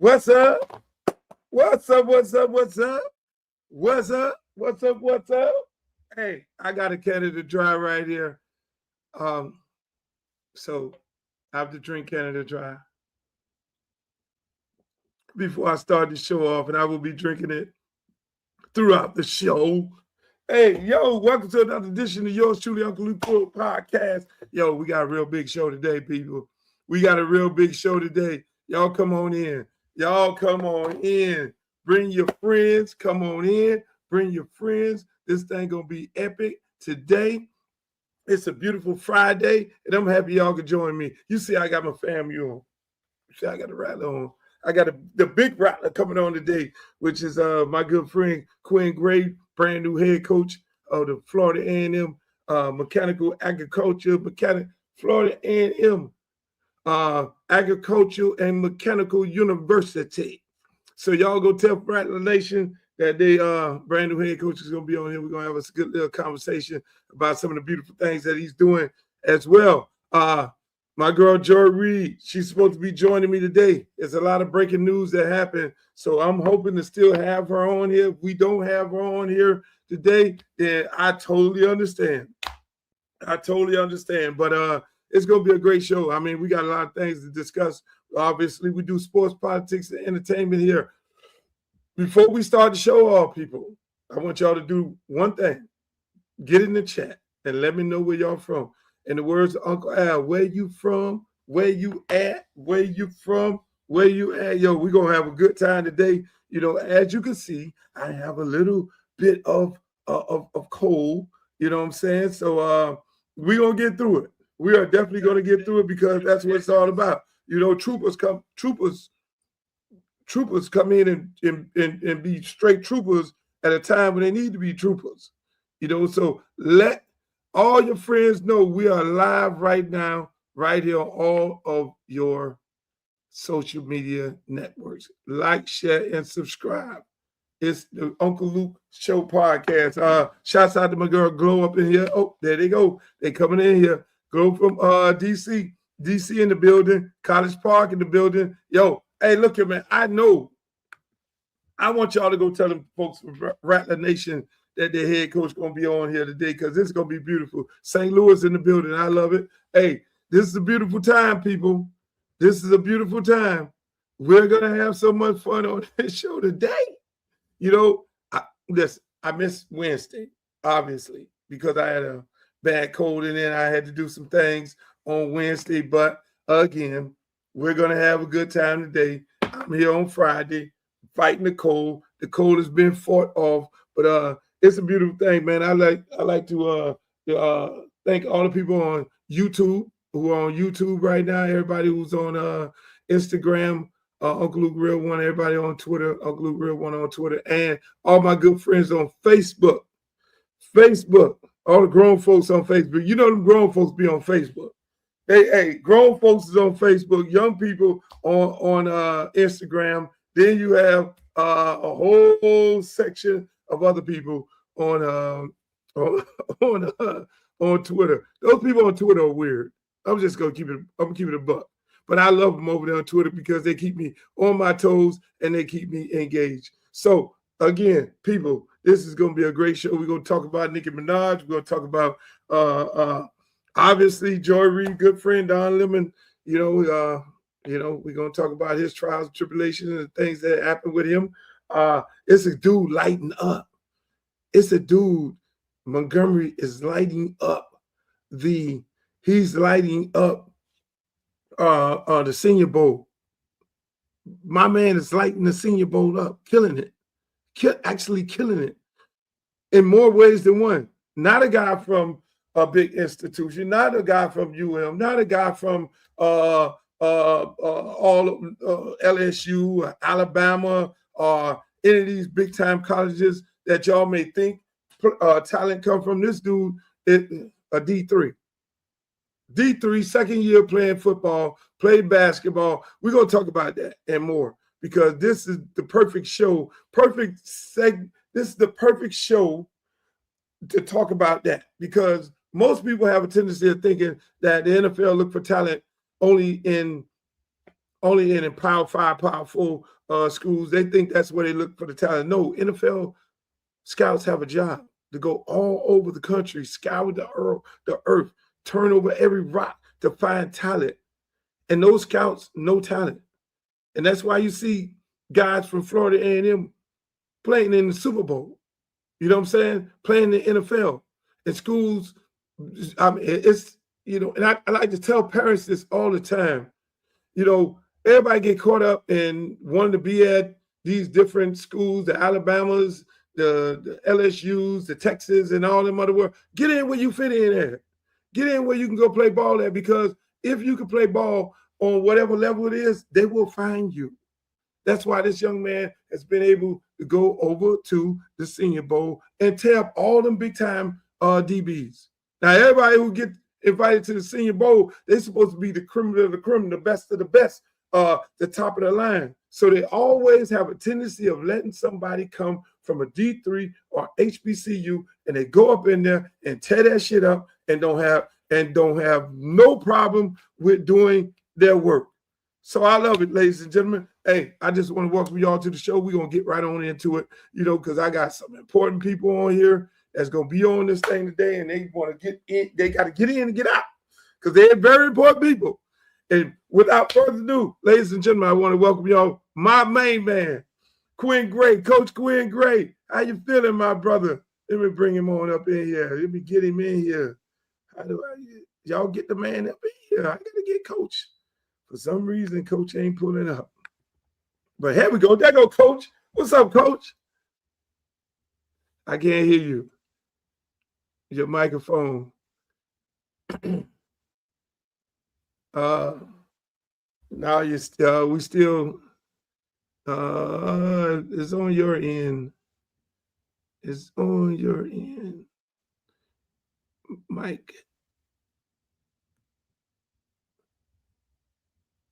What's up? What's up? What's up? What's up? What's up? What's up? What's up? Hey, I got a Canada Dry right here. So I have to drink Canada Dry before I start the show off, and I will be drinking it throughout the show. Hey, yo, welcome to another edition of yours truly, Uncle Luke podcast. Yo, we got a real big show today, people. We got a real big show today. Y'all come on in. Y'all come on in. Bring your friends. Come on in. Bring your friends. This thing gonna be epic today. It's a beautiful Friday, and I'm happy y'all could join me. You see, I got my family on. You see, I got a rattler on. I got the big rattler coming on today, which is my good friend Quinn, brand new head coach of the Florida A&M Mechanical Agriculture, Florida A&M Agricultural and Mechanical University. So y'all go tell Rattler Nation that they brand new head coach is gonna be on here. We're gonna have a good little conversation about some of the beautiful things that he's doing as well. My girl Joy Reed, she's supposed to be joining me today. There's a lot of breaking news that happened, so I'm hoping to still have her on here. If we don't have her on here today, then I totally understand. But it's gonna be a great show. I mean, we got a lot of things to discuss. Obviously, we do sports, politics, and entertainment here. Before we start the show off, people, I want y'all to do one thing. Get in the chat and let me know where y'all from. In the words of Uncle Al, where you from, where you at, where you from, where you at. Yo, we're going to have a good time today. You know, as you can see, I have a little bit of cold. You know what I'm saying? So we're going to get through it. We are definitely going to get through it because that's what it's all about. You know, troopers come in and be straight troopers at a time when they need to be troopers. You know, so let all your friends know we are live right now, right here on all of your social media networks. Like, share, and subscribe. It's the Uncle Luke Show podcast. Shouts out to my girl Glow up in here. Oh, there they go. They coming in here. Glow from DC. DC in the building. College Park in the building. Yo, hey, look here, man. I know. I want y'all to go tell them folks from Rattler Nation that their head coach going to be on here today because this is going to be beautiful. St. Louis in the building. I love it. Hey, this is a beautiful time, people. This is a beautiful time. We're going to have so much fun on this show today. You know, I missed Wednesday, obviously, because I had a bad cold and then I had to do some things on Wednesday. But again, we're going to have a good time today. I'm here on Friday fighting the cold. The cold has been fought off, but it's a beautiful thing, man. I like to thank all the people on YouTube who are on YouTube right now. Everybody who's on Instagram, Uncle Luke Real One. Everybody on Twitter, Uncle Luke Real One on Twitter, and all my good friends on Facebook. All the grown folks on Facebook. You know them grown folks be on Facebook. Hey, grown folks is on Facebook. Young people on Instagram. Then you have a whole section of other people on Twitter. Those people on Twitter are weird. I'm just gonna keep it a buck. But I love them over there on Twitter because they keep me on my toes and they keep me engaged. So again, people, this is gonna be a great show. We're gonna talk about Nicki Minaj. We're gonna talk about obviously Joy Reed, good friend Don Lemon. You know, we're gonna talk about his trials and tribulations and things that happened with him. It's a dude lighting up. It's a dude. Montgomery is lighting up he's lighting up the Senior Bowl. My man is lighting the Senior Bowl up, killing it. Actually killing it in more ways than one. Not a guy from a big institution, not a guy from UM, not a guy from LSU, Alabama, or any of these big time colleges that y'all may think talent come from. This dude is a D3, second year playing football, played basketball. We're gonna talk about that and more because this is the perfect show, This is the perfect show to talk about that because most people have a tendency of thinking that the NFL look for talent only in only in Power 5, Power 4 schools. They think that's where they look for the talent. No, NFL scouts have a job to go all over the country, scour the earth, turn over every rock to find talent. And those scouts know talent. And that's why you see guys from Florida A&M playing in the Super Bowl. You know what I'm saying? Playing in the NFL. In schools, I mean, it's, you know, and I like to tell parents this all the time. You know, everybody get caught up in wanting to be at these different schools, the Alabamas, the LSUs, the Texas, and all them other world. Get in where you fit in at. Get in where you can go play ball at, because if you can play ball on whatever level it is, they will find you. That's why this young man has been able to go over to the Senior Bowl and tear up all them big-time DBs. Now, everybody who get invited to the Senior Bowl, they're supposed to be the criminal of the criminal, the best of the best, the top of the line. So they always have a tendency of letting somebody come from a D3 or HBCU, and they go up in there and tear that shit up and don't have no problem with doing their work. So I love it, ladies and gentlemen. Hey, I just want to welcome y'all to the show. We're going to get right on into it, you know, because I got some important people on here that's going to be on this thing today, and they want to get in. They got to get in and get out because they're very important people. And without further ado, ladies and gentlemen, I want to welcome y'all, my main man, Quinn Gray, Coach Quinn Gray. How you feeling, my brother? Let me bring him on up in here. Let me get him in here. How do y'all get the man up in here? I got to get Coach. For some reason, Coach ain't pulling up. But here we go. There go Coach. What's up, Coach? I can't hear you. Your microphone. Now we still it's on your end. It's on your end. Mike.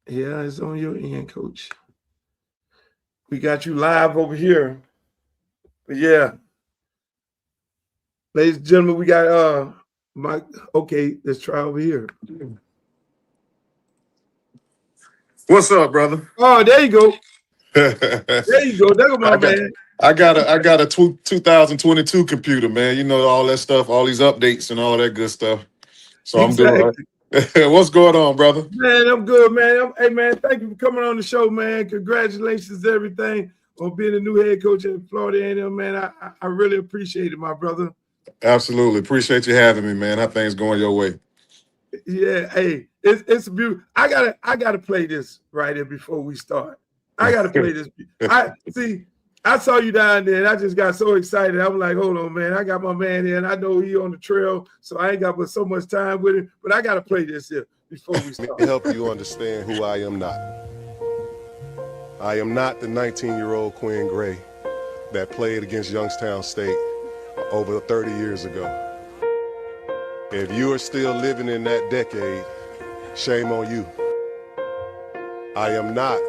Yeah, it's on your end, Coach. We got you live over here. But yeah. Ladies and gentlemen, we got Mike. Okay, let's try over here. What's up, brother? Oh, there you go. There you go. There go my man. I got a 2022 computer, man. You know, all that stuff, all these updates and all that good stuff. So exactly. I'm doing. What's going on, brother? Man, I'm good, man. Hey, man, thank you for coming on the show, man. Congratulations, everything on being a new head coach at Florida A&M, man. I really appreciate it, my brother. Absolutely, appreciate you having me, man. How things going your way? Yeah, hey, it's beautiful. I gotta play this right here before we start. I gotta play this. I saw you down there, and I just got so excited. I'm like, hold on, man. I got my man here, and I know he on the trail, so I ain't got but so much time with him. But I got to play this here before we start. Let me help you understand who I am not. I am not the 19-year-old Quinn Gray that played against Youngstown State over 30 years ago. If you are still living in that decade, shame on you. I am not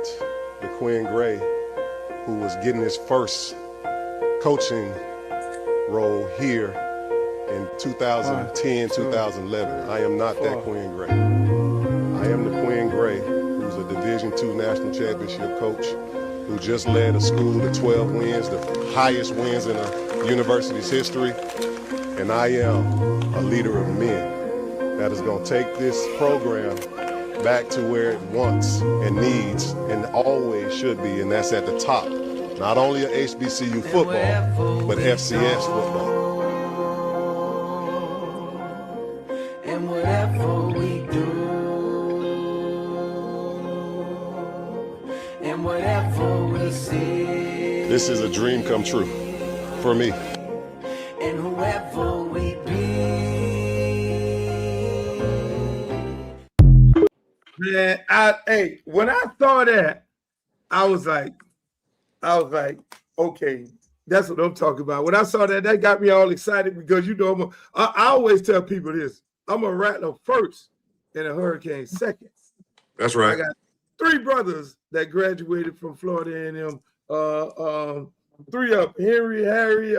the Quinn Gray who was getting his first coaching role here in 2010, 2011. I am not that Quinn Gray. I am the Quinn Gray who's a Division II national championship coach who just led a school to 12 wins, the highest wins in a university's history. And I am a leader of men that is going to take this program back to where it wants and needs and always should be, and that's at the top. Not only of HBCU football, but FCS football. And whatever we do, and whatever we see, this is a dream come true for me. And whoever we be. Man, when I saw that, I was like, okay, that's what I'm talking about. When I saw that, that got me all excited because, you know, I always tell people this. I'm a rattler first and a hurricane second. That's right. I got 3 brothers that graduated from Florida A&M. 3 of them, Henry, Harry,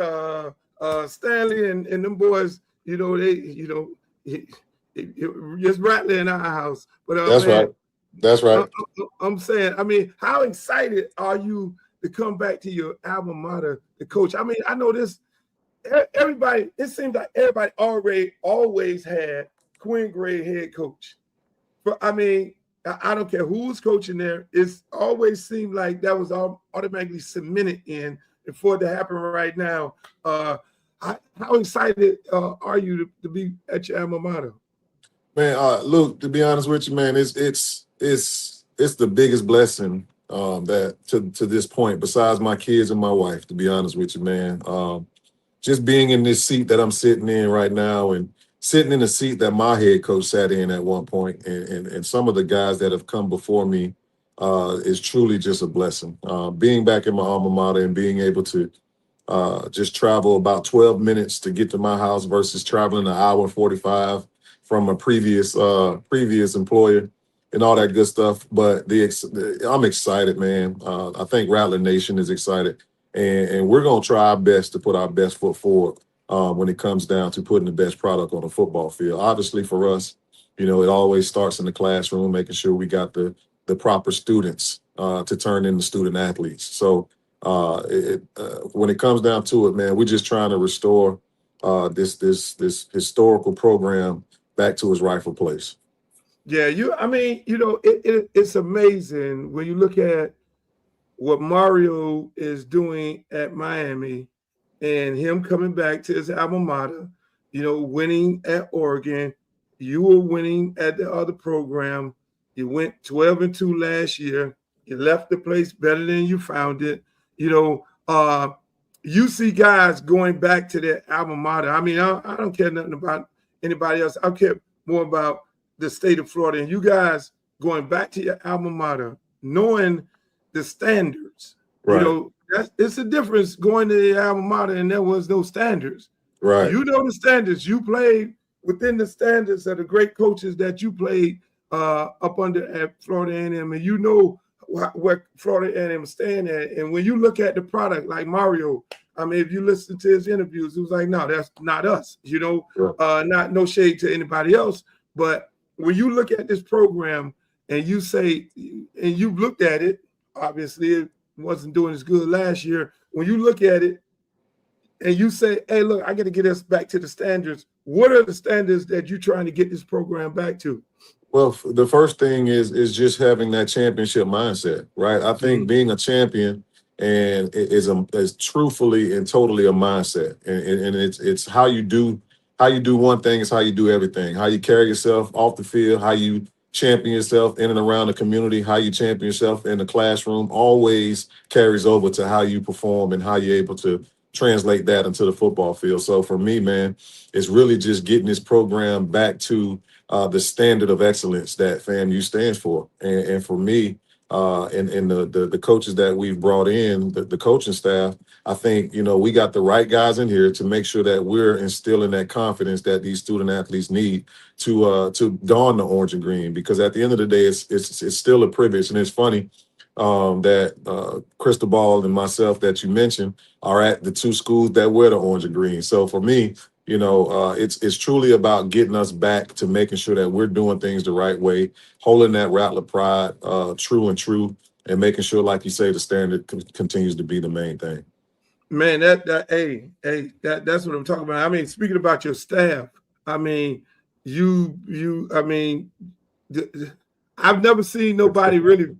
Stanley, and them boys, it's rattling in our house. But that's man, right. That's right. I'm saying, I mean, how excited are you to come back to your alma mater, the coach? I mean, I know this. Everybody, it seems like everybody always had Quinn Gray head coach. But I mean, I don't care who's coaching there. It's always seemed like that was all automatically cemented in. And for it to happen right now, how excited are you to be at your alma mater? Man, Luke, to be honest with you, man, it's the biggest blessing that to this point, besides my kids and my wife, to be honest with you, man. Just being in this seat that I'm sitting in right now and sitting in the seat that my head coach sat in at one point, and some of the guys that have come before me is truly just a blessing. Being back in my alma mater and being able to just travel about 12 minutes to get to my house versus traveling an hour and 45 from a previous employer and all that good stuff. But I'm excited, man. I think Rattler Nation is excited, and we're gonna try our best to put our best foot forward when it comes down to putting the best product on the football field. Obviously, for us, it always starts in the classroom, making sure we got the proper students to turn into student athletes. So when it comes down to it, man, we're just trying to restore this historical program back to its rightful place. Yeah, I mean, it's amazing when you look at what Mario is doing at Miami and him coming back to his alma mater, winning at Oregon. You were winning at the other program. You went 12-2 last year. You left the place better than you found it. You see guys going back to their alma mater. I mean, I don't care nothing about anybody else. I care more about the state of Florida. And you guys going back to your alma mater, knowing the standards. Right. It's a difference going to the alma mater and there was no standards. Right. You know the standards. You played within the standards of the great coaches that you played up under at Florida A&M, and you know what Florida A&M stand at. And when you look at the product, like Mario, I mean, if you listen to his interviews, it was like, no, that's not us. Right. No shade to anybody else, but when you look at this program and you say, and you've looked at it, obviously it wasn't doing as good last year. When you look at it and you say, hey, look, I got to get us back to the standards. What are the standards that you're trying to get this program back to? Well, the first thing is just having that championship mindset, right? I think being a champion and is truthfully and totally a mindset, and it's how you do one thing is how you do everything. How you carry yourself off the field, how you champion yourself in and around the community, how you champion yourself in the classroom, always carries over to how you perform and how you're able to translate that into the football field. So for me, man, it's really just getting this program back to the standard of excellence that FAMU stands for. And for me, and the coaches that we've brought in, the coaching staff, I think, we got the right guys in here to make sure that we're instilling that confidence that these student athletes need to don the orange and green. Because at the end of the day, it's still a privilege. And it's funny that Cristobal and myself that you mentioned are at the two schools that wear the orange and green. So for me, it's truly about getting us back to making sure that we're doing things the right way, holding that Rattler pride true, and making sure, like you say, the standard continues to be the main thing. Man, that's what I'm talking about. I mean, speaking about your staff, I mean, I've never seen nobody really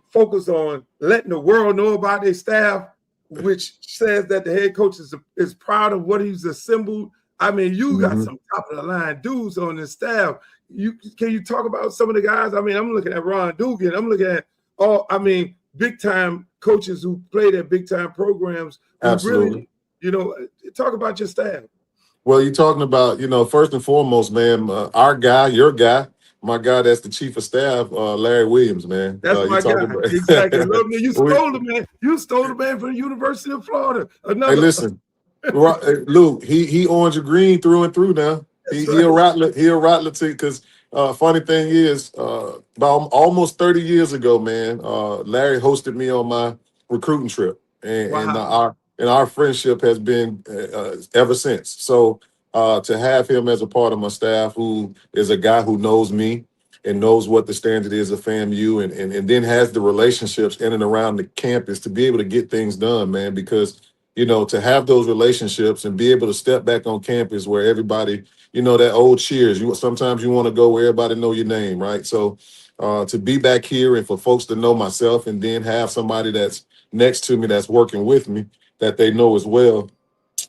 focus on letting the world know about their staff, which says that the head coach is proud of what he's assembled. I mean, you got some top of the line dudes on the staff. Can you talk about some of the guys? I mean, I'm looking at Ron Dugan. I'm looking at big time coaches who played at big time programs. Absolutely. Really, talk about your staff. Well, you're talking about, first and foremost, man, our guy, your guy, my guy, that's the chief of staff, Larry Williams, man. That's my guy. Exactly. Love me. You stole the man. You stole the man from the University of Florida. Hey, listen, Luke, he orange and green through and through now. He'll Rattler too, because funny thing is, about almost 30 years ago, man, Larry hosted me on my recruiting trip, and our friendship has been ever since. So to have him as a part of my staff, who is a guy who knows me, and knows what the standard is of FAMU, and then has the relationships in and around the campus to be able to get things done, man. Because to have those relationships and be able to step back on campus where everybody, that old cheers. Sometimes you want to go where everybody know your name, right? So to be back here and for folks to know myself, and then have somebody that's next to me that's working with me that they know as well,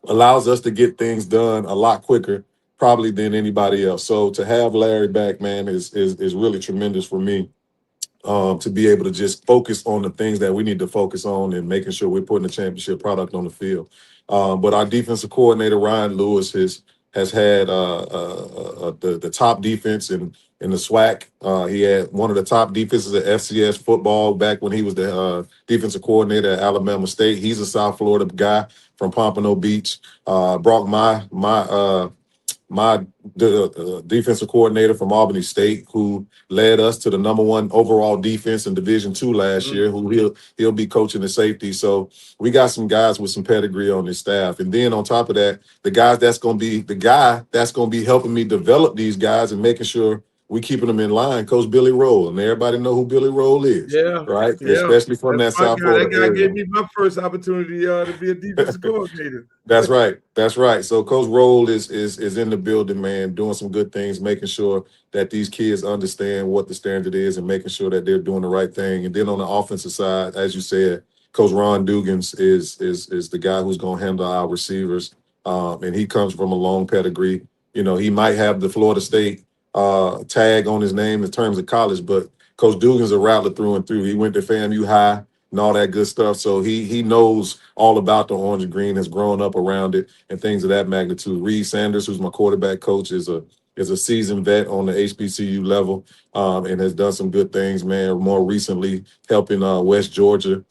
allows us to get things done a lot quicker probably than anybody else. So to have Larry back, man, is really tremendous for me. To be able to just focus on the things that we need to focus on and making sure we're putting the championship product on the field. But our defensive coordinator, Ryan Lewis, has had the top defense in the SWAC. He had one of the top defenses at FCS football back when he was the defensive coordinator at Alabama State. He's a South Florida guy from Pompano Beach. Brought my defensive coordinator from Albany State, who led us to the #1 overall defense in Division II last year, who he'll be coaching the safety. So we got some guys with some pedigree on this staff. And then on top of that, the guy that's going to be helping me develop these guys and making sure we keeping them in line, Coach Billy Roll. And everybody know who Billy Roll is, right? Yeah. Especially from that South Florida area. That guy gave me my first opportunity to be a defensive coordinator. That's right. So Coach Roll is in the building, man, doing some good things, making sure that these kids understand what the standard is and making sure that they're doing the right thing. And then on the offensive side, as you said, Coach Ron Dugans is the guy who's going to handle our receivers. And he comes from a long pedigree. He might have the Florida State tag on his name in terms of college, but Coach Dugan's a rattler through and through. He went to FAMU High and all that good stuff. So he knows all about the orange and green, has grown up around it and things of that magnitude. Reed Sanders, who's my quarterback coach, is a seasoned vet on the HBCU level, and has done some good things, man. More recently, helping West Georgia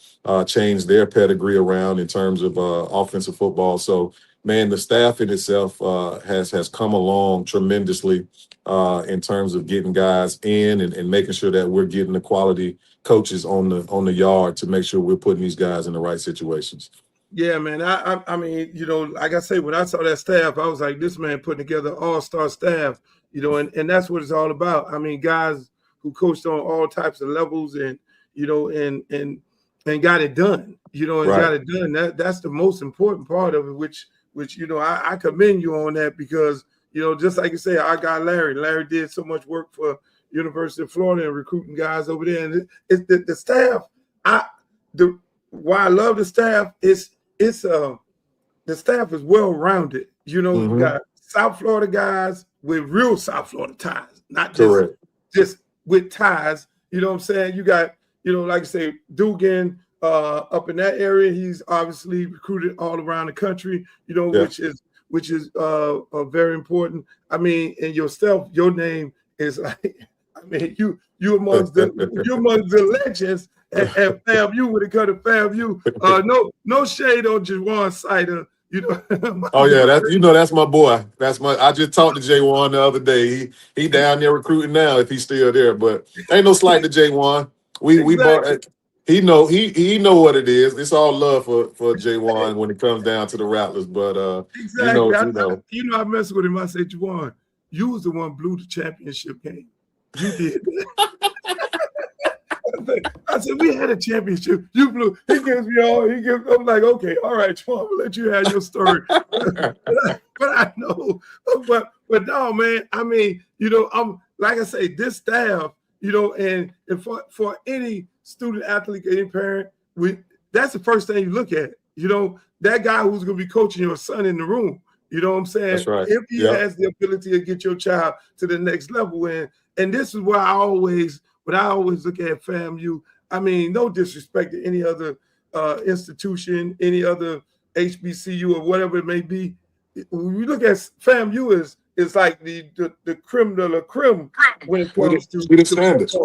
change their pedigree around in terms of offensive football. So, man, the staff in itself has come along tremendously in terms of getting guys in and making sure that we're getting the quality coaches on the yard to make sure we're putting these guys in the right situations. Yeah, man. I mean, like I say, when I saw that staff, I was like, this man putting together all-star staff, and that's what it's all about. I mean, guys who coached on all types of levels and got it done, got it done. That's the most important part of it, which I commend you on that, because just like you say, our guy Larry did so much work for University of Florida and recruiting guys over there. And it's the staff. Why I love the staff is the staff is well-rounded. You got South Florida guys with real South Florida ties, not just with ties. You know what I'm saying? You got, like I say, Dugan up in that area. He's obviously recruited all around the country, which is very important. I mean, and yourself, your name is like, I mean, you amongst the legends at FAMU when it comes to FAMU. No shade on Jawan Sider. Oh yeah, that's my boy. I just talked to J1 the other day. He down there recruiting now if he's still there. But ain't no slight to J1. We bought. He know what it is. It's all love for J1 when it comes down to the Rattlers. But exactly, I mess with him. I say, Juwan, you was the one who blew the championship game. You did. I said, we had a championship. You blew. He gives me all. I'm like, okay, all right, Juwan, I'm gonna let you have your story. but I know. But no, man. I mean, I'm like I say, this staff, and for any student athlete, any parent, that's the first thing you look at. That guy who's going to be coaching your son in the room. You know what I'm saying? That's right. If he has the ability to get your child to the next level, and this is where I always look at FAMU. I mean, no disrespect to any other institution, any other HBCU or whatever it may be. When you look at FAMU, it's like the creme de la creme when it comes to the standards.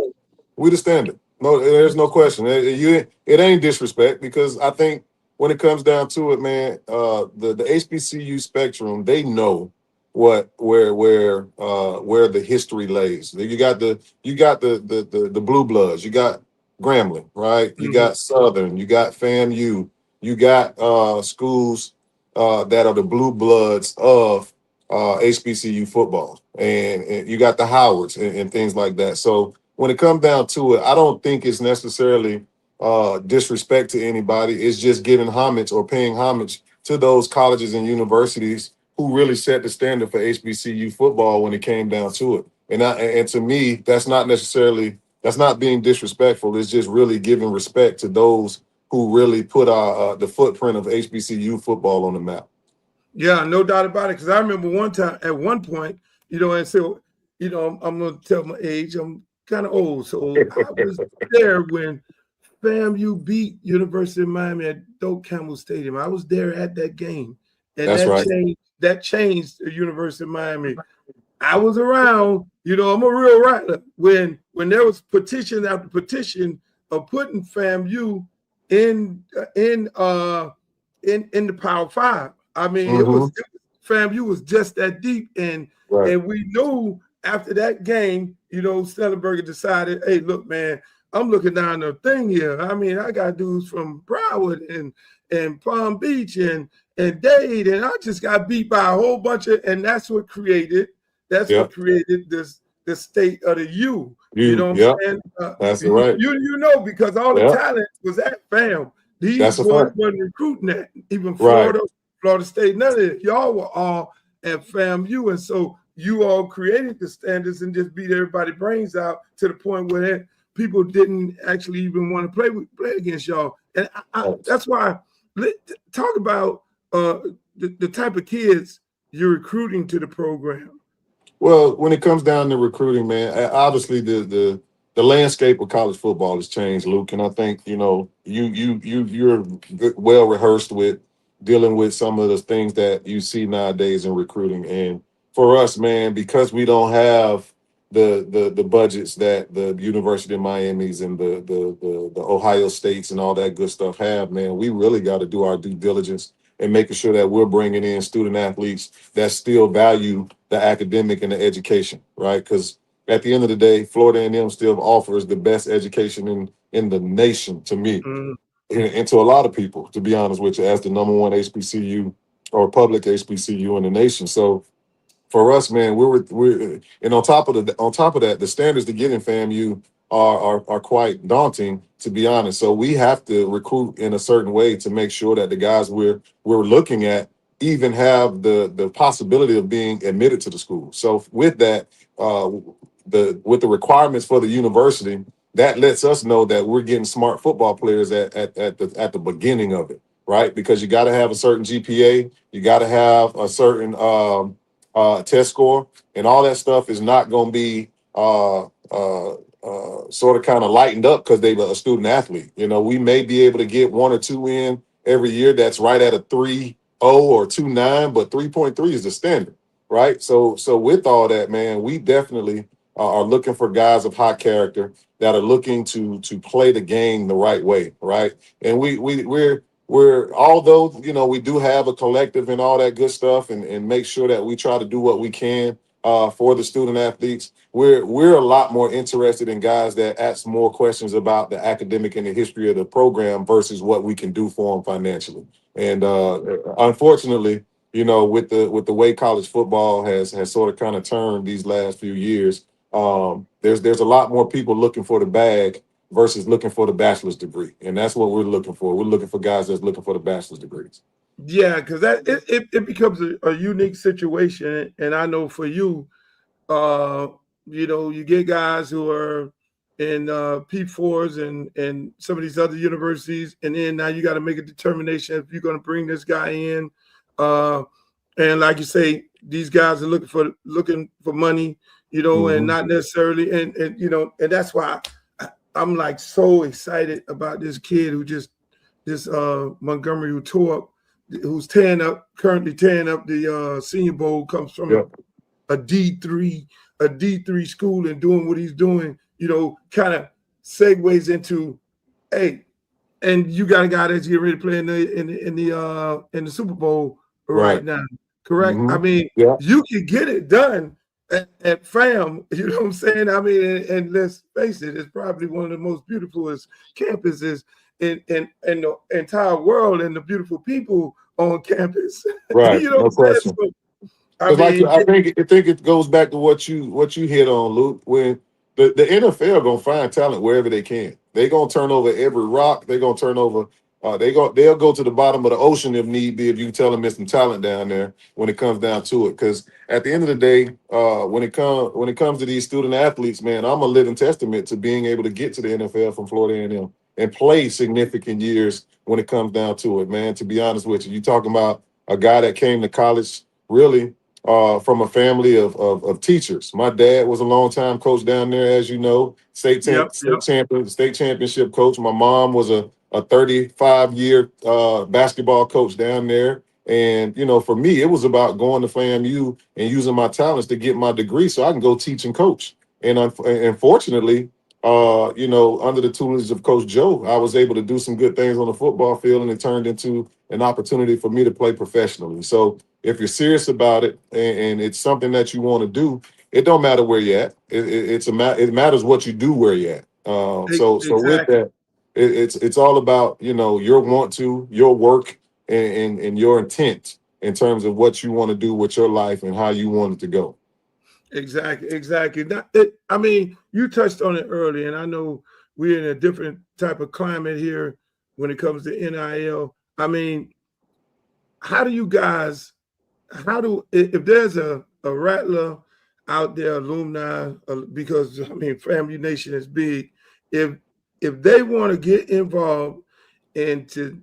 We the standard. No, there's no question. It ain't disrespect, because I think when it comes down to it, man, the HBCU spectrum, they know where the history lays. You got the blue bloods, you got Grambling, right? You got Southern, you got FAMU, you got schools that are the blue bloods of HBCU football, and you got the Howards and things like that. So when it comes down to it, I don't think it's necessarily disrespect to anybody. It's just giving homage or paying homage to those colleges and universities who really set the standard for HBCU football when it came down to it. And to me, that's not being disrespectful. It's just really giving respect to those who really put the footprint of HBCU football on the map. Yeah, no doubt about it. Because I remember one time, at one point, and so, I'm going to tell my age. I'm kind of old. So I was there when FAMU beat University of Miami at Doak Campbell Stadium. I was there at that game. And That's right. That changed the University of Miami. I was around, I'm a real rattler. When there was petition after petition of putting FAMU in the Power Five. I mean, FAMU was just that deep, and we knew after that game, Stellenberger decided, hey, look, man, I'm looking down the thing here. I mean, I got dudes from Broward and Palm Beach and Dade, and I just got beat by a whole bunch of, and that's what created this the state of the U. You know what I'm saying? That's right. Because all the talent was at FAM. These boys weren't recruiting that. Even Florida State, none of it. Y'all were all at FAMU, and so you all created the standards and just beat everybody's brains out to the point where people didn't actually even want to play against y'all. And that's why talk about the type of kids you're recruiting to the program. Well, when it comes down to recruiting, man, obviously the landscape of college football has changed, Luke, and I think you're well rehearsed with dealing with some of the things that you see nowadays in recruiting. And for us, man, because we don't have the budgets that the University of Miami's and the Ohio States and all that good stuff have, man, we really got to do our due diligence and making sure that we're bringing in student athletes that still value the academic and the education, right? Because at the end of the day, Florida A&M still offers the best education in the nation to me, and to a lot of people, to be honest with you, as the number one HBCU or public HBCU in the nation. So for us, man, we're and on top of that, the standards to get in FAMU are quite daunting, to be honest. So we have to recruit in a certain way to make sure that the guys we're looking at even have the possibility of being admitted to the school. So with that, with the requirements for the university, that lets us know that we're getting smart football players at the beginning of it, right? Because you got to have a certain GPA, you got to have a certain test score, and all that stuff is not going to be sort of kind of lightened up because they're a student athlete. We may be able to get one or two in every year that's right at a 3.0 or 2.9, but 3.3 is the standard, right? So with all that, man, we definitely are looking for guys of high character that are looking to play the game the right way, right? And we're although we do have a collective and all that good stuff, and make sure that we try to do what we can for the student athletes. We're a lot more interested in guys that ask more questions about the academic and the history of the program versus what we can do for them financially. And unfortunately, with the way college football has sort of kind of turned these last few years, there's a lot more people looking for the bag versus looking for the bachelor's degree. And that's what we're looking for. We're looking for guys that's looking for the bachelor's degrees. Yeah, because it becomes a unique situation. And I know for you, you get guys who are in P4s and some of these other universities, and then now you got to make a determination if you're going to bring this guy in. And like you say, these guys are looking for money, and not necessarily, and that's why I'm like so excited about this kid this Montgomery who's currently tearing up the Senior Bowl, comes from a D3 school, and doing what he's doing, kind of segues into, hey, and you got a guy that's getting ready to play in the Super Bowl right now, correct? I mean, you can get it done at FAM, you know what I'm saying? I mean, and let's face it, it's probably one of the most beautifulest campuses in the entire world, and the beautiful people on campus. Right, You know no what I'm saying? question. I Because like mean, I think it goes back to what you hit on, Luke. When the NFL gonna find talent wherever they can. They gonna turn over every rock. They gonna turn over. They'll go to the bottom of the ocean if need be. If you tell them there's some talent down there when it comes down to it. Because at the end of the day, when it comes to these student athletes, man, I'm a living testament to being able to get to the NFL from Florida A&M and play significant years when it comes down to it, man. To be honest with you, you talking about a guy that came to college really from a family of teachers. My dad was a longtime coach down there, as you know, yep, yep. state championship coach. My mom was a 35-year basketball coach down there. And, for me, it was about going to FAMU and using my talents to get my degree so I can go teach and coach. And fortunately, under the tutelage of Coach Joe, I was able to do some good things on the football field, and it turned into an opportunity for me to play professionally. So if you're serious about it and it's something that you want to do, it don't matter where you're at. It matters what you do where you're at. So with Exactly. that, it's all about your want to, your work, and your intent in terms of what you want to do with your life and how you want it to go. Exactly, exactly. I mean, you touched on it earlier, and I know we're in a different type of climate here when it comes to NIL. I mean, how do you guys, if there's a Rattler out there, alumni, because I mean, Family Nation is big. If they want to get involved into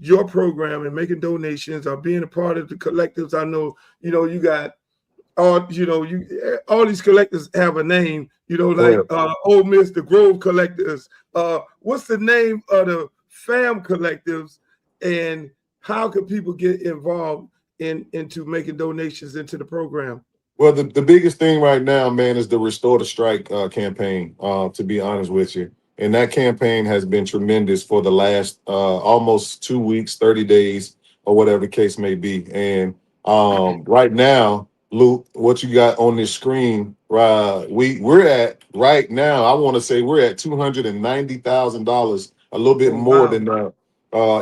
your program and making donations or being a part of the collectives, I know you got all these collectors have a name, like Yeah. Ole Miss, the Grove collectors. What's the name of the fam collectives, and how can people get involved into making donations into the program? Well, the biggest thing right now, man, is the Restore the Strike campaign, to be honest with you. And that campaign has been tremendous for the last almost 2 weeks, 30 days, or whatever the case may be. And right now, Luke, what you got on this screen, we're at right now, I want to say we're at $290,000, a little bit Oh more wow! than that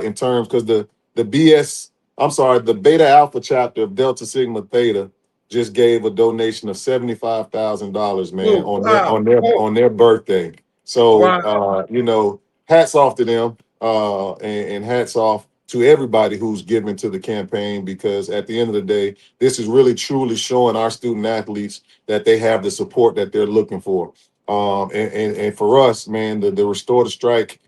in terms, because the Beta Alpha chapter of Delta Sigma Theta just gave a donation of $75,000, man, Oh on their wow! on their Oh on their birthday. So wow! hats off to them, and hats off to everybody who's given to the campaign, because at the end of the day, this is really truly showing our student athletes that they have the support that they're looking for. And for us, man, the Restore the Strike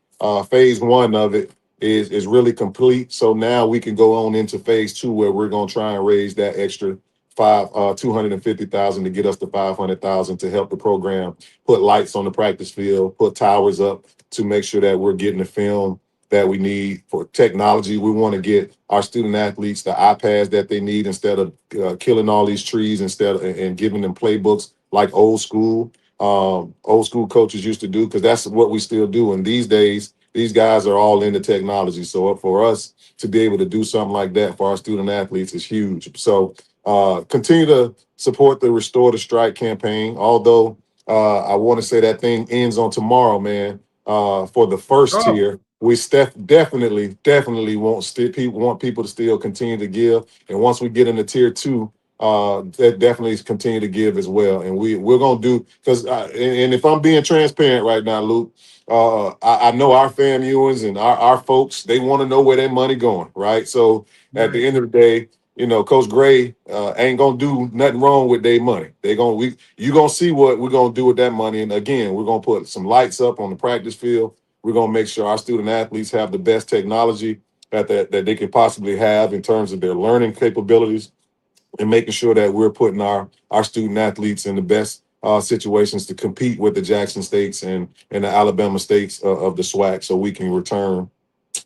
phase one of it is really complete. So now we can go on into phase two, where we're gonna try and raise that extra 250,000 to get us to 500,000 to help the program put lights on the practice field, put towers up to make sure that we're getting the film that we need for technology. We want to get our student athletes the iPads that they need, instead of killing all these trees, and giving them playbooks like old school coaches used to do, because that's what we still do. And these days, these guys are all into technology. So for us to be able to do something like that for our student athletes is huge. So continue to support the Restore the Strike campaign. Although I want to say that thing ends on tomorrow, man. For the first Oh tier, we definitely want people to still continue to give. And once we get into tier two, that definitely continue to give as well. And we're gonna do, because and if I'm being transparent right now, Luke, I know our FAMUans and our folks, they want to know where their money going, right? So at right. the end of the day, Coach Gray ain't gonna do nothing wrong with their money. You gonna see what we're gonna do with that money. And again, we're gonna put some lights up on the practice field. We're gonna make sure our student athletes have the best technology that they can possibly have in terms of their learning capabilities, and making sure that we're putting our student athletes in the best situations to compete with the Jackson States and the Alabama States of the SWAC, so we can return.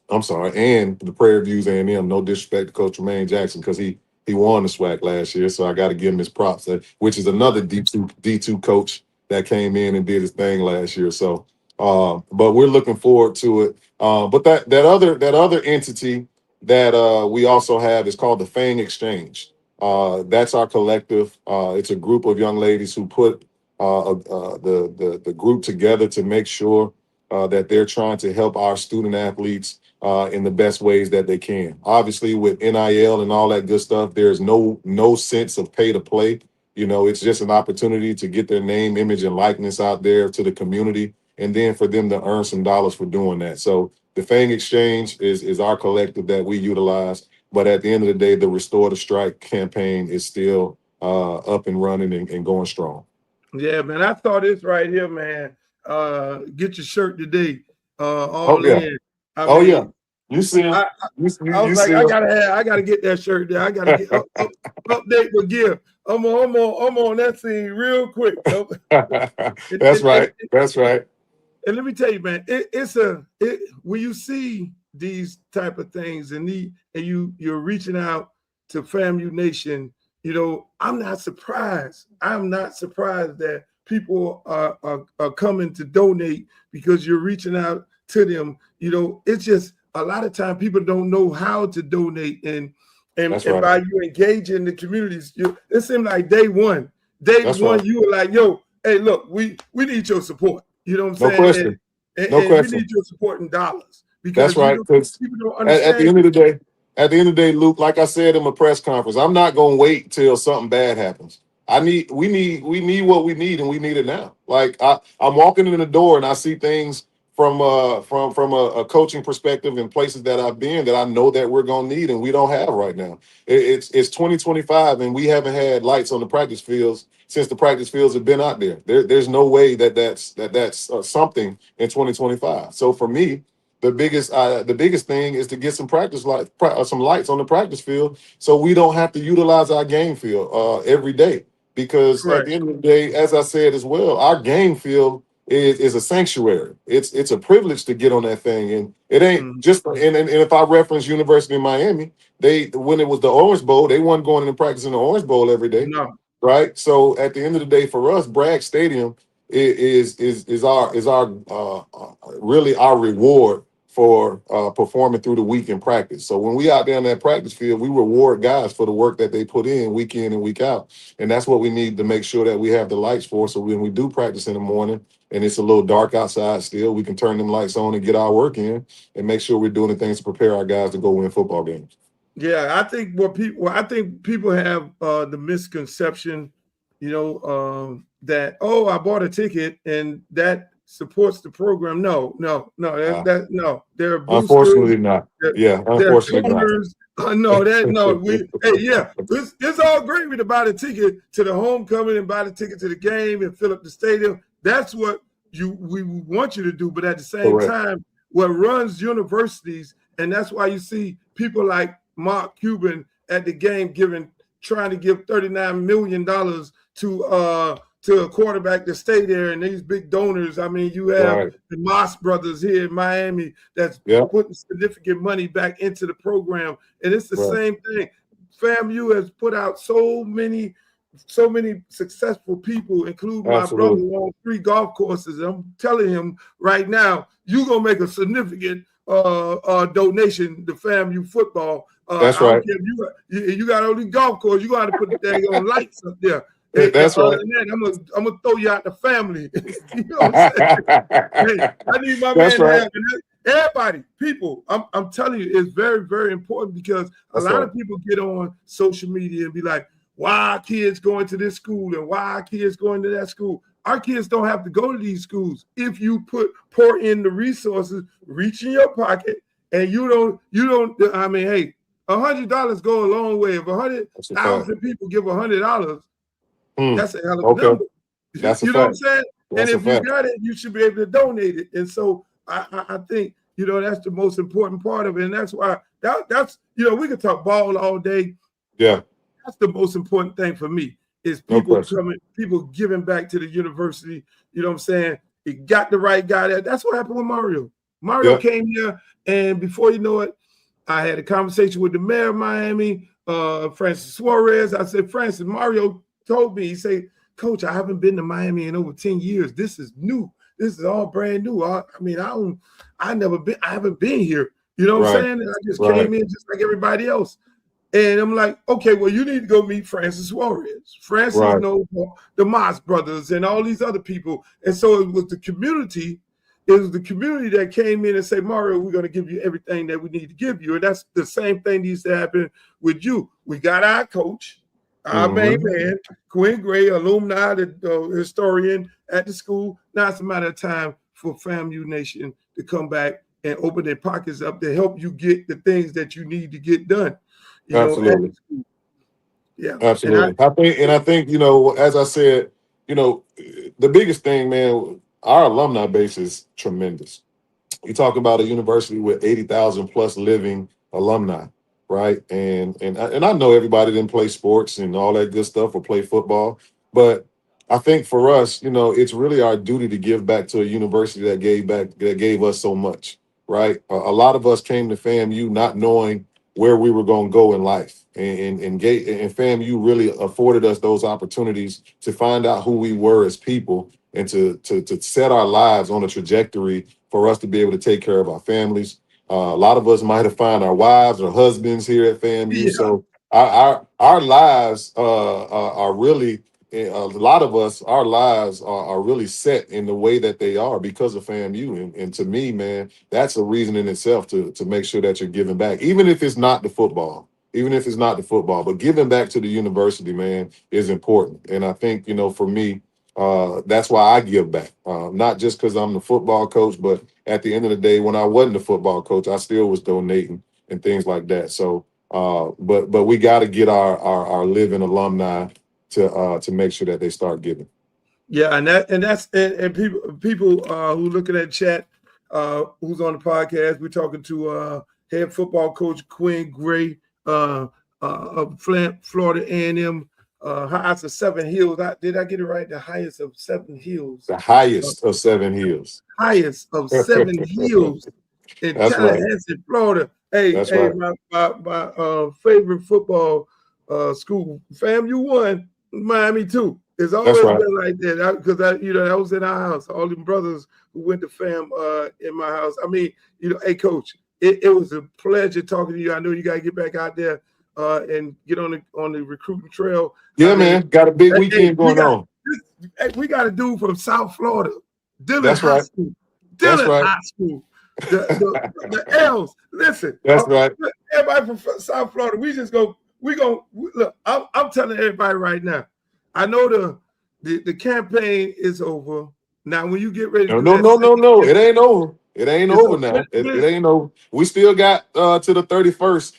I'm sorry, and the Prairie Views A&M. No disrespect to Coach Tremaine Jackson, because he won the SWAC last year, so I got to give him his props. Which is another D2 coach that came in and did his thing last year. So, but we're looking forward to it. But that other entity that we also have is called the Fang Exchange. That's our collective. It's a group of young ladies who put the group together to make sure that they're trying to help our student athletes in the best ways that they can. Obviously, with NIL and all that good stuff, there's no sense of pay to play. You know, it's just an opportunity to get their name, image, and likeness out there to the community, and then for them to earn some dollars for doing that. So the Fang Exchange is our collective that we utilize. But at the end of the day, the Restore the Strike campaign is still up and running and going strong. Yeah, man. I saw this right here, man. Get your shirt today. Oh All yeah. in. Oh yeah. You see him. I was like, I gotta get that shirt there. I gotta get update the gear. I'm on that scene real quick. That's right. That's right. And let me tell you, man, when you see these type of things and you're reaching out to FAMU Nation, you know, I'm not surprised. I'm not surprised that people are coming to donate because you're reaching out to them. You know, it's just a lot of time people don't know how to donate, and right. by you engaging the communities, it seemed like day one, you were like, yo, hey, look, we need your support. You know what I'm saying? Question. And question. We need your support in dollars. Because that's right. People don't understand. At the end of the day, Luke, like I said in my press conference, I'm not gonna wait till something bad happens. We need what we need, and we need it now. Like I'm walking in the door and I see things from a coaching perspective in places that I've been that I know that we're gonna need and we don't have right now. It's 2025 and we haven't had lights on the practice fields since the practice fields have been out there. There's no way that's something in 2025. So for me, the biggest thing is to get some some lights on the practice field so we don't have to utilize our game field every day. Because Correct. At the end of the day, as I said as well, our game field is a sanctuary. It's a privilege to get on that thing, and it ain't just. And if I reference University of Miami, when it was the Orange Bowl, they wasn't going in practice in the Orange Bowl every day. No. Right. So at the end of the day, for us, Bragg Stadium is our really our reward for performing through the week in practice. So when we out there in that practice field, we reward guys for the work that they put in and week out. And that's what we need to make sure that we have the lights for. So when we do practice in the morning and it's a little dark outside still, we can turn them lights on and get our work in and make sure we're doing the things to prepare our guys to go win football games. Yeah, I think people have the misconception, you know, that, oh, I bought a ticket and that supports the program. No. They're boosters. Unfortunately not. Unfortunately not. It's all great to buy the ticket to the homecoming and buy the ticket to the game and fill up the stadium. That's what we want you to do. But at the same time, what runs universities, and that's why you see people like Mark Cuban at the game trying to give $39 million to a quarterback to stay there, and these big donors. I mean, you have the Moss brothers here in Miami that's putting significant money back into the program, and it's the same thing. FAMU has put out so many successful people, including my brother, on 3 golf courses. I'm telling him right now, you're gonna make a significant donation to FAMU football. That's right. You got all these golf courses. You got to put the dang on lights up there. That's right. I'm gonna throw you out the family. You know what I'm saying? Hey, I need my man to have everybody. People, I'm telling you, it's very, very important because a lot of people get on social media and be like, "Why are kids going to this school and why are kids going to that school?" Our kids don't have to go to these schools if you pour in the resources, reach in your pocket, and you don't. I mean, hey, $100 go a long way. If 100,000 people give $100, that's a hell of a number. That's you know what I'm saying? That's and if you got it, you should be able to donate it. And so I think, you know, that's the most important part of it. And that's why that's you know, we could talk ball all day. Yeah. That's the most important thing for me is people people giving back to the university. You know what I'm saying? He got the right guy there. That's what happened with Mario. Mario came here, and before you know it, I had a conversation with the mayor of Miami, Francis Suarez. I said, Francis, Mario told me, he said, Coach, I haven't been to Miami in over 10 years. This is new. This is all brand new. I haven't been here. You know what I'm saying? And I just came in just like everybody else. And I'm like, okay, well, you need to go meet Francis Suarez. Francis knows the Moss brothers and all these other people. And so it was the community It was the community that came in and said, Mario, we're going to give you everything that we need to give you. And that's the same thing that used to happen with you. We got our coach, our main man, Quinn Gray, alumni, the historian at the school. Now it's a matter of time for FAMU Nation to come back and open their pockets up to help you get the things that you need to get done. You Absolutely. know, yeah. Absolutely. I think, as I said, the biggest thing, man, our alumni base is tremendous. You talk about a university with 80,000 plus living alumni, right? And I know everybody didn't play sports and all that good stuff or play football, but I think for us, it's really our duty to give back to a university that gave us so much, right? A lot of us came to FAMU not knowing where we were going to go in life, and FAMU really afforded us those opportunities to find out who we were as people and to set our lives on a trajectory for us to be able to take care of our families. A lot of us might have found our wives or husbands here at FAMU. Yeah. So our lives are really, a lot of us, our lives are really set in the way that they are because of FAMU. And to me, man, that's a reason in itself to make sure that you're giving back, even if it's not the football. But giving back to the university, man, is important. And I think, for me, that's why I give back. Not just because I'm the football coach, but at the end of the day, when I wasn't the football coach, I still was donating and things like that. So, but we got to get our living alumni to make sure that they start giving. Yeah, and people who looking at chat, who's on the podcast, we're talking to head football coach Quinn Gray of Florida A&M. Highest of 7 hills. Did I get it right? The highest of 7 hills. The highest of 7 hills. Highest of 7 hills in Tallahassee, Florida. Hey, right. my favorite football school, FAMU 1, Miami 2. It's always been like that because that was in our house. All the brothers who went to FAM in my house. I mean, hey, Coach, it was a pleasure talking to you. I know you got to get back out there and get on the recruiting trail. Yeah, man. Got a big weekend going on. We got a dude from South Florida, Dillon That's High right. School. High School. The L's. Listen. That's right. Everybody from South Florida, look, I'm telling everybody right now, I know the campaign is over. Now, when you get ready to No. It ain't over. It ain't over now. It ain't over. We still got to the 31st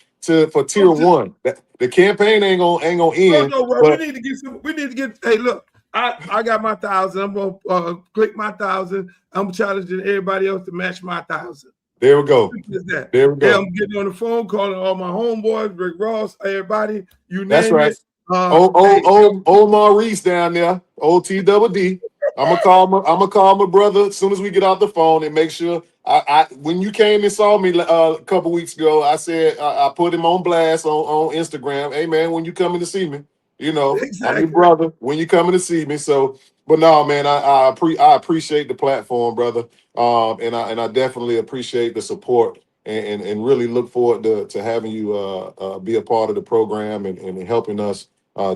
for tier 1. The campaign ain't gonna end. No, we need to get some. We need to get. Hey, look, I got my 1,000. I'm gonna click my 1,000. I'm challenging everybody else to match my 1,000. There we go. There we go. Yeah, I'm getting on the phone, calling all my homeboys, Rick Ross, everybody. You name That's right. it. Old Maurice down there, OTDD. I'm gonna call my brother as soon as we get off the phone and make sure. When you came and saw me a couple weeks ago, I said I put him on blast on Instagram. Hey man, when you coming to see me, exactly. I'm your brother. When you coming to see me, so. But no, man, I appreciate the platform, brother. And I definitely appreciate the support and really look forward to having you be a part of the program and helping us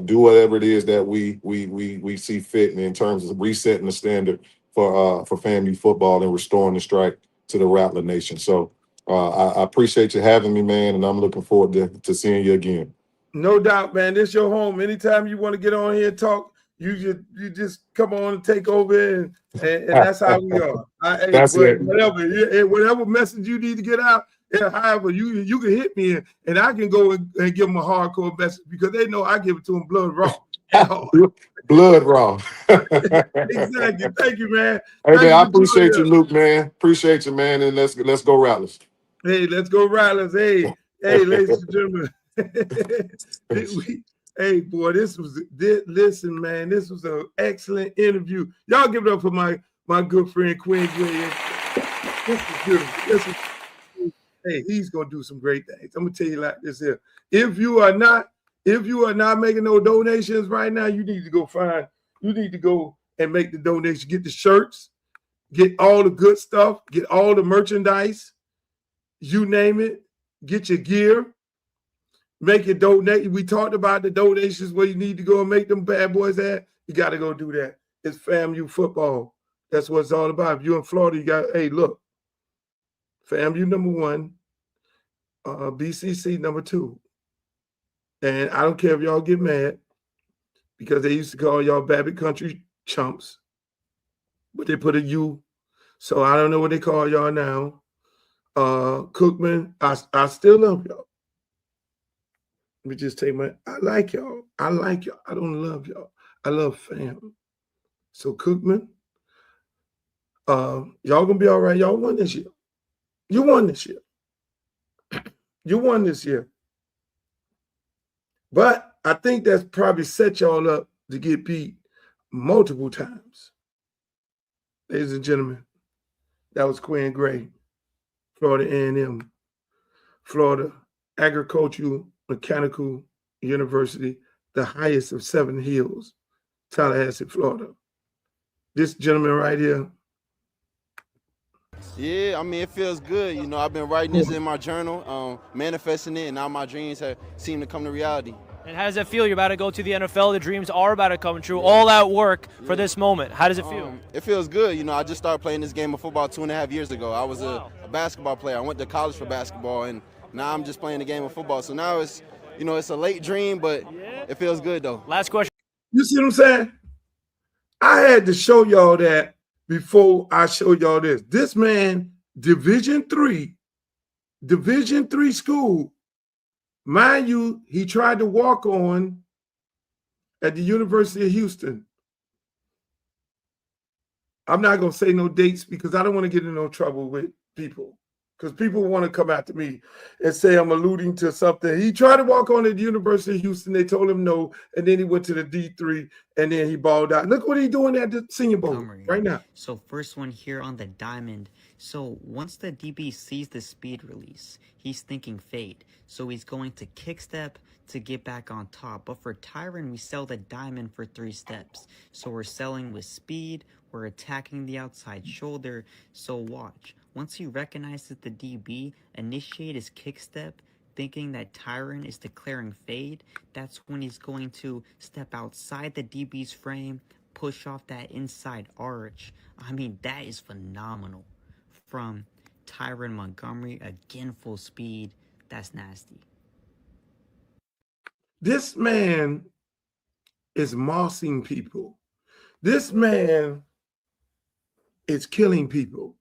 do whatever it is that we see fit in terms of resetting the standard for FAMU football and restoring the strike to the Rattler Nation. So I appreciate you having me, man, and I'm looking forward to seeing you again. No doubt, man. This your home. Anytime you want to get on here and talk, you just come on and take over, and that's how we are. That's it. Whatever message you need to get out, however you can hit me and I can go and give them a hardcore message because they know I give it to them blood raw. Blood raw. Exactly. Thank you, man. Hey, man, I appreciate you, Luke, man. Appreciate you, man. And let's go Rattlers. Hey, let's go Rattlers. Hey, ladies and gentlemen. Hey, boy, listen, man, this was an excellent interview. Y'all give it up for my good friend Quinn Gray. This is beautiful. Hey, he's gonna do some great things. I'm gonna tell you like this here. If you are not making no donations right now, you need to go and make the donation. Get the shirts, get all the good stuff, get all the merchandise, you name it, get your gear. Make it donate. We talked about the donations where you need to go and make them bad boys at. You got to go do that. It's FAMU football. That's what it's all about. If you're in Florida, you got, hey, look, FAMU number 1, BCC number 2. And I don't care if y'all get mad because they used to call y'all Babbitt Country chumps, but they put a U. So I don't know what they call y'all now. Cookman, I still love y'all. Let me just take I like y'all. I like y'all. I don't love y'all. I love fam. So Cookman, y'all gonna be all right. Y'all won this year. You won this year. You won this year. But I think that's probably set y'all up to get beat multiple times. Ladies and gentlemen, that was Quinn Gray, Florida A&M, Florida Agricultural Mechanical University, the highest of 7 hills, Tallahassee, Florida. This gentleman right here. Yeah, I mean, it feels good. You know, I've been writing this in my journal, manifesting it, and now my dreams have seemed to come to reality. And how does it feel? You're about to go to the NFL. The dreams are about to come true. All out work for this moment. How does it feel? It feels good. You know, I just started playing this game of football 2.5 years ago. I was a basketball player. I went to college for basketball, and now I'm just playing the game of football. So now it's, you know, it's a late dream, but it feels good, though. Last question. You see what I'm saying? I had to show y'all that before I show y'all this. This man, Division III school. Mind you, he tried to walk on at the University of Houston. I'm not going to say no dates because I don't want to get in no trouble with people, because people want to come after me and say I'm alluding to something. He tried to walk on at the University of Houston. They told him no, and then he went to the D3, and then he balled out. Look what he's doing at the Senior Bowl right now. So first one here on the diamond. So once the DB sees the speed release, he's thinking fade. So he's going to kick step to get back on top. But for Tyron, we sell the diamond for 3 steps. So we're selling with speed. We're attacking the outside shoulder. So watch. Once he recognizes the DB, initiate his kick step, thinking that Tyron is declaring fade. That's when he's going to step outside the DB's frame, push off that inside arch. I mean, that is phenomenal. From Tyron Montgomery, again, full speed. That's nasty. This man is mossing people. This man is killing people.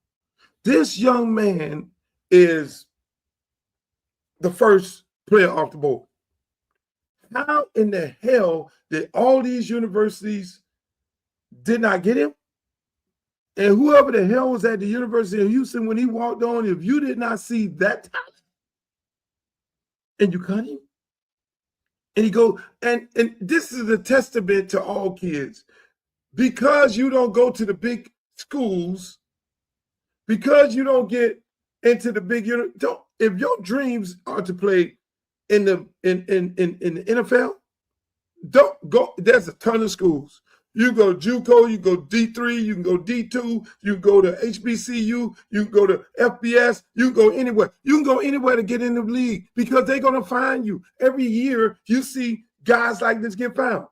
This young man is the first player off the board. How in the hell did all these universities did not get him? And whoever the hell was at the University of Houston when he walked on, if you did not see that talent and you cut him, and he go, and this is a testament to all kids. Because you don't go to the big schools, because you don't get into the big, if your dreams are to play in the NFL, don't go. There's a ton of schools. You go JUCO, you go D3, you can go D2, you can go to HBCU, you can go to FBS, you can go anywhere. You can go anywhere to get in the league because they're going to find you. Every year, you see guys like this get found.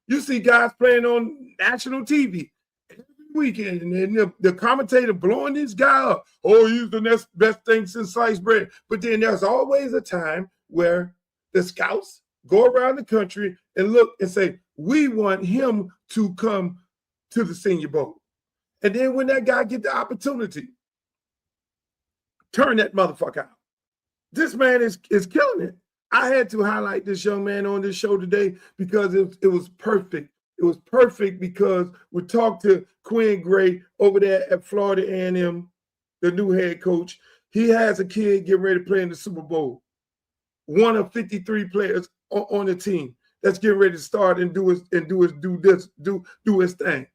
You see guys playing on national TV every weekend, and the commentator blowing this guy up. Oh, he's the next best thing since sliced bread. But then there's always a time where the scouts go around the country and look and say, we want him to come to the Senior Bowl. And then when that guy get the opportunity, turn that motherfucker out. This man is killing it. I had to highlight this young man on this show today because it was perfect. It was perfect because we talked to Quinn Gray over there at Florida A&M, the new head coach. He has a kid getting ready to play in the Super Bowl. One of 53 players on the team that's getting ready to start and do his thing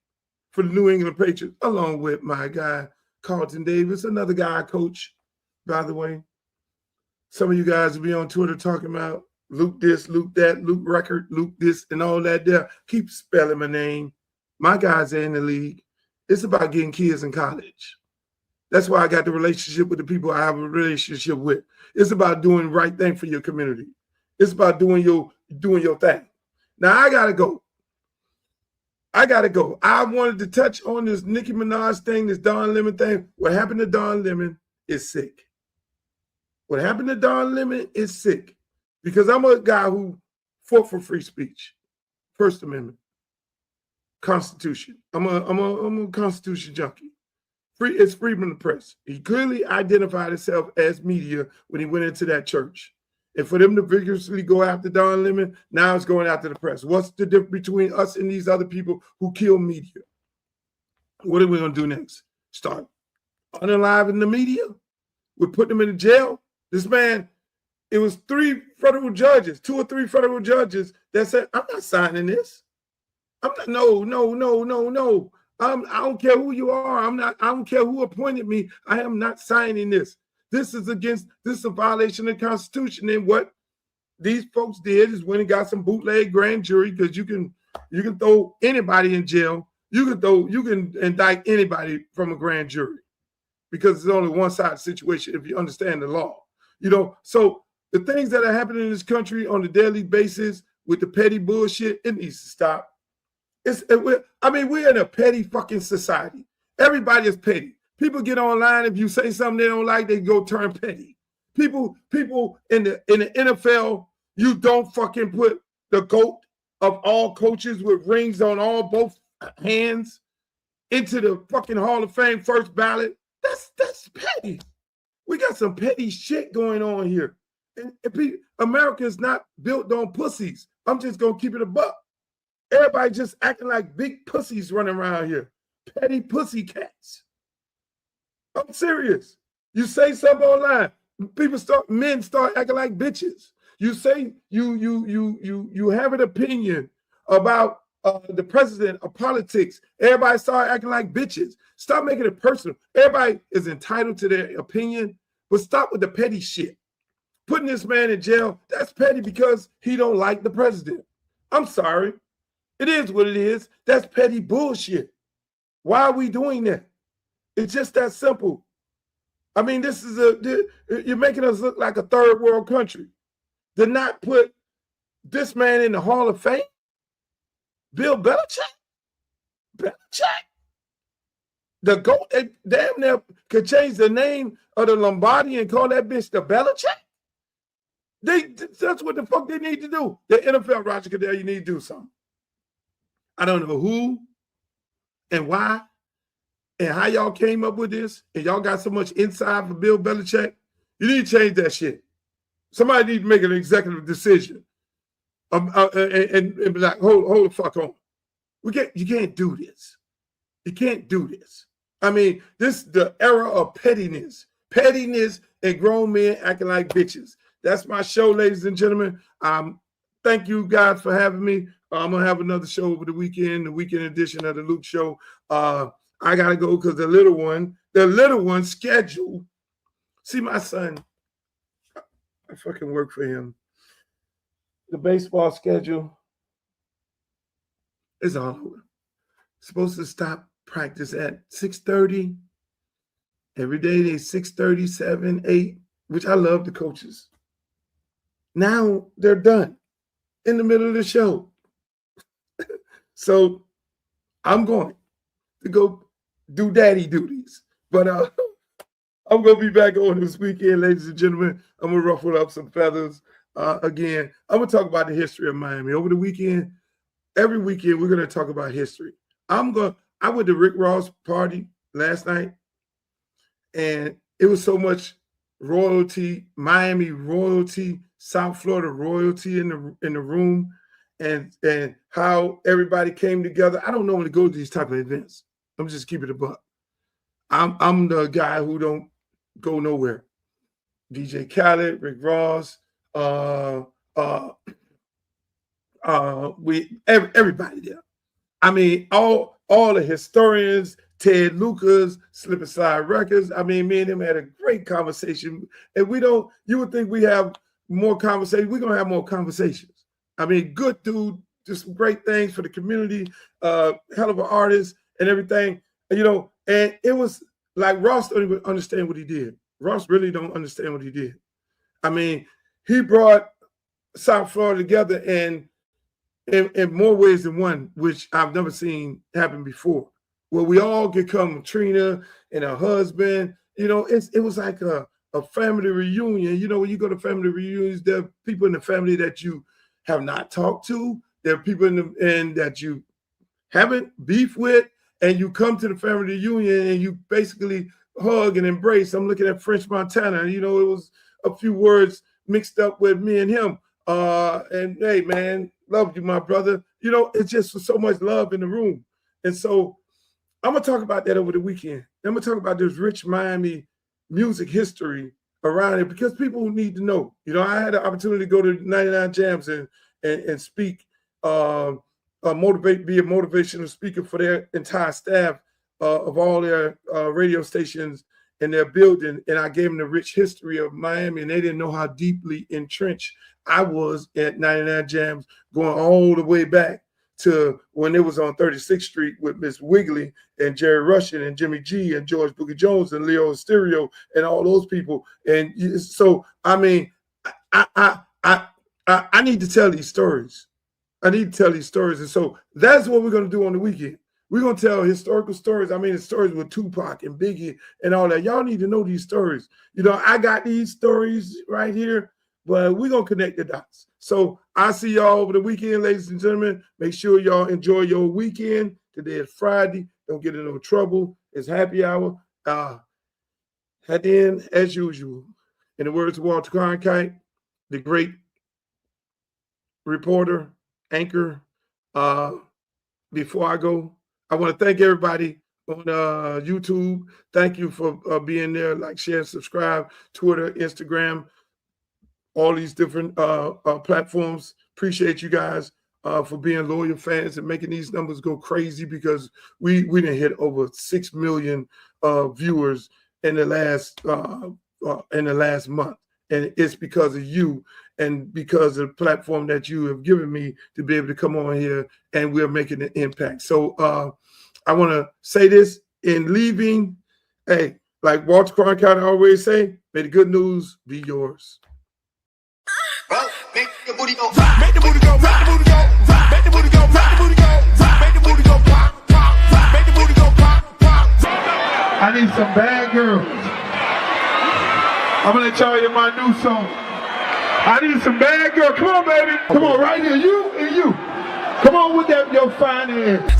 for the New England Patriots, along with my guy Carlton Davis, another guy I coach, by the way. Some of you guys will be on Twitter talking about Luke this, Luke that, Luke record, Luke this, and all that there. Keep spelling my name. My guys are in the league. It's about getting kids in college. That's why I got the relationship with the people I have a relationship with. It's about doing the right thing for your community. It's about doing your thing. Now I gotta go. I gotta go. I wanted to touch on this Nicki Minaj thing, this Don Lemon thing. What happened to Don Lemon is sick. What happened to Don Lemon is sick. Because I'm a guy who fought for free speech, First Amendment, Constitution. I'm a Constitution junkie. It's freedom of the press. He clearly identified himself as media when he went into that church. And for them to vigorously go after Don Lemon, now it's going after the press. What's the difference between us and these other people who kill media? What are we going to do next? Start unaliving the media? We're putting them in jail? This man, it was 2 or 3 federal judges that said, I'm not signing this. I'm not, no. I don't care who you are. I don't care who appointed me. I am not signing this. This is a violation of the Constitution. And what these folks did is went and got some bootleg grand jury, because you can throw anybody in jail. You can indict anybody from a grand jury, because it's only one side situation if you understand the law. So the things that are happening in this country on a daily basis with the petty bullshit, it needs to stop. We're in a petty fucking society. Everybody is petty. People get online. If you say something they don't like, they go turn petty. People in the NFL, you don't fucking put the GOAT of all coaches with rings on both hands into the fucking Hall of Fame first ballot. That's petty. We got some petty shit going on here. And America is not built on pussies. I'm just gonna keep it a buck. Everybody just acting like big pussies running around here. Petty pussy cats. I'm serious. You say something online, men start acting like bitches. You say you have an opinion about the president of politics. Everybody start acting like bitches. Stop making it personal. Everybody is entitled to their opinion, but stop with the petty shit. Putting this man in jail, that's petty because he don't like the president. I'm sorry. It is what it is. That's petty bullshit. Why are we doing that? It's just that simple. You're making us look like a third world country. To not put this man in the Hall of Fame? Bill Belichick? The GOAT, they damn near could change the name of the Lombardi and call that bitch the Belichick? That's what the fuck they need to do. The NFL, Roger Goodell, you need to do something. I don't know who and why and how y'all came up with this, and y'all got so much inside for Bill Belichick. You need to change that shit. Somebody need to make an executive decision and be like, hold the fuck on. You can't do this. You can't do this. This is the era of pettiness. Pettiness and grown men acting like bitches. That's my show, ladies and gentlemen. Thank you guys for having me. I'm going to have another show over the weekend edition of the Luke Show. I got to go because the little one scheduled. See, my son, I fucking work for him. The baseball schedule is all over. Supposed to stop practice at 6:30. Every day they 6:30, 7, 8, which I love the coaches. Now they're done in the middle of the show. So I'm going to go do daddy duties. But I'm going to be back on this weekend, ladies and gentlemen. I'm going to ruffle up some feathers. Again, I'm going to talk about the history of Miami. Over the weekend, every weekend, we're going to talk about history. I went to Rick Ross' party last night, and it was so much royalty, Miami royalty, South Florida royalty in the room, and how everybody came together. I don't normally go to these type of events. I'm just keeping it a buck. I'm the guy who don't go nowhere. DJ Khaled, Rick Ross, everybody there. All the historians, Ted Lucas, Slip and Slide Records. Me and him had a great conversation. And you would think we have more conversations. We're gonna have more conversations. Good dude, just some great things for the community, hell of an artist and everything. And it was like Ross don't even understand what he did. Ross really don't understand what he did. He brought South Florida together, and in more ways than one, which I've never seen happen before, where we all get come Trina and her husband. You know, it was like a family reunion. You know, when you go to family reunions, there are people in the family that you have not talked to. There are people and that you haven't beef with, and you come to the family reunion and you basically hug and embrace. I'm looking at French Montana. You know, it was a few words mixed up with me and him. And hey, man, love you, my brother. You know, it's just so much love in the room. And so I'm going to talk about that over the weekend. I'm going to talk about this rich Miami music history around it, because people need to know. You know, I had an opportunity to go to 99 Jams and speak, be a motivational speaker for their entire staff of all their radio stations in their building. And I gave them the rich history of Miami, and they didn't know how deeply entrenched I was at 99 Jams, going all the way back to when it was on 36th Street with Miss Wiggly and Jerry Russian and Jimmy G and George Boogie Jones and Leo Stereo and all those people. And so, I mean, I need to tell these stories. I need to tell these stories. And so that's what we're going to do on the weekend. We're going to tell historical stories. I mean, the stories with Tupac and Biggie and all that. Y'all need to know these stories. You know, I got these stories right here, but we're going to connect the dots. So I'll see y'all over the weekend, ladies and gentlemen. Make sure y'all enjoy your weekend. Today is Friday. Don't get in no trouble. It's happy hour. At the end, as usual, in the words of Walter Cronkite, the great reporter, anchor, before I go, I want to thank everybody on YouTube. Thank you for being there. Like, share, subscribe, Twitter, Instagram, all these different platforms. Appreciate you guys for being loyal fans and making these numbers go crazy, because we didn't hit over 6 million viewers in the last month. And it's because of you and because of the platform that you have given me to be able to come on here, and we're making an impact. So I want to say this in leaving. Hey, like Walter Cronkite always say, may the good news be yours. Make the booty go, make the booty go, make the booty go, make the booty go, make the booty go, make the booty go, pop, pop, make the booty go, pop, pop. I need some bad girls. I'm gonna let y'all hear my new song. I need some bad girls. Come on, baby. Come on, right here. You and you. Come on with that, your fine ass.